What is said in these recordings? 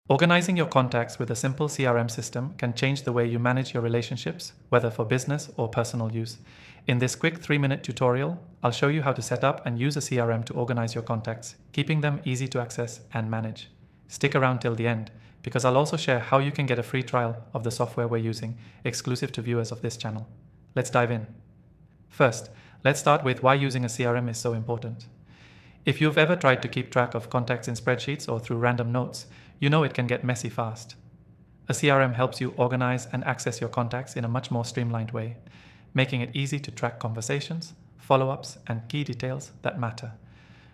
Organizing your contacts with a simple CRM system can change the way you manage your relationships, whether for business or personal use. In this quick 3-minute tutorial, I'll show you how to set up and use a CRM to organize your contacts, keeping them easy to access and manage. Stick around till the end, because I'll also share how you can get a free trial of the software we're using, exclusive to viewers of this channel. Let's dive in. First, let's start with why using a CRM is so important. If you've ever tried to keep track of contacts in spreadsheets or through random notes, you know it can get messy fast. A CRM helps you organize and access your contacts in a much more streamlined way, making it easy to track conversations, follow-ups, and key details that matter.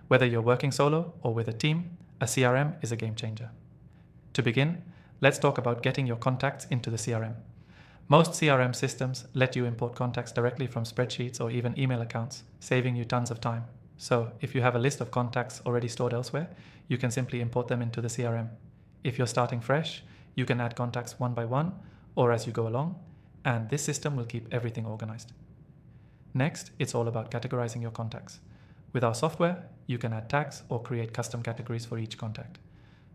Whether you're working solo or with a team, a CRM is a game changer. To begin, let's talk about getting your contacts into the CRM. Most CRM systems let you import contacts directly from spreadsheets or even email accounts, saving you tons of time. So if you have a list of contacts already stored elsewhere, you can simply import them into the CRM. If you're starting fresh, you can add contacts one by one or as you go along, and this system will keep everything organized. Next, it's all about categorizing your contacts. With our software, you can add tags or create custom categories for each contact.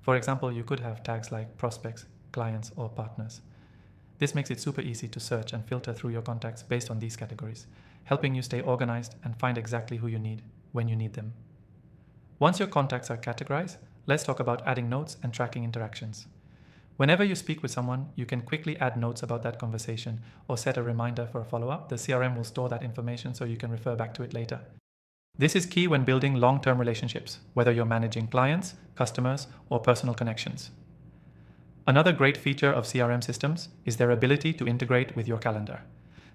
For example, you could have tags like prospects, clients, or partners. This makes it super easy to search and filter through your contacts based on these categories, helping you stay organized and find exactly who you need when you need them. Once your contacts are categorized, let's talk about adding notes and tracking interactions. Whenever you speak with someone, you can quickly add notes about that conversation or set a reminder for a follow-up. The CRM will store that information so you can refer back to it later. This is key when building long-term relationships, whether you're managing clients, customers, or personal connections. Another great feature of CRM systems is their ability to integrate with your calendar.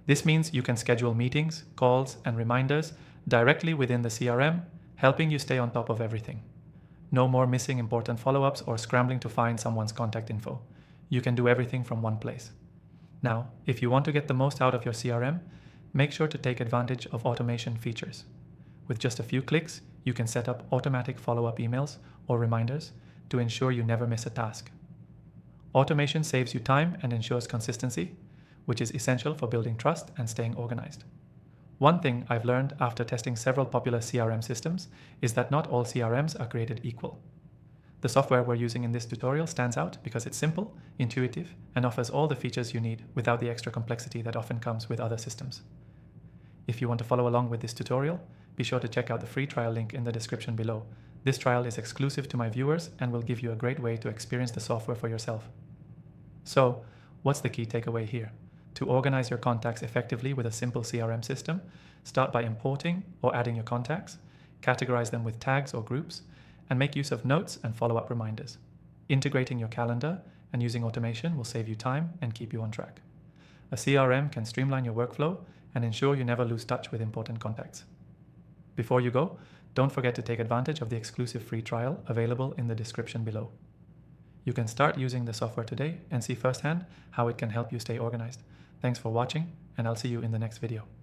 This means you can schedule meetings, calls, and reminders directly within the CRM, helping you stay on top of everything. No more missing important follow-ups or scrambling to find someone's contact info. You can do everything from one place. Now, if you want to get the most out of your CRM, make sure to take advantage of automation features. With just a few clicks, you can set up automatic follow-up emails or reminders to ensure you never miss a task. Automation saves you time and ensures consistency, which is essential for building trust and staying organized. One thing I've learned after testing several popular CRM systems is that not all CRMs are created equal. The software we're using in this tutorial stands out because it's simple, intuitive, and offers all the features you need without the extra complexity that often comes with other systems. If you want to follow along with this tutorial, be sure to check out the free trial link in the description below. This trial is exclusive to my viewers and will give you a great way to experience the software for yourself. So, what's the key takeaway here? To organize your contacts effectively with a simple CRM system, start by importing or adding your contacts, categorize them with tags or groups, and make use of notes and follow-up reminders. Integrating your calendar and using automation will save you time and keep you on track. A CRM can streamline your workflow and ensure you never lose touch with important contacts. Before you go, don't forget to take advantage of the exclusive free trial available in the description below. You can start using the software today and see firsthand how it can help you stay organized. Thanks for watching, and I'll see you in the next video.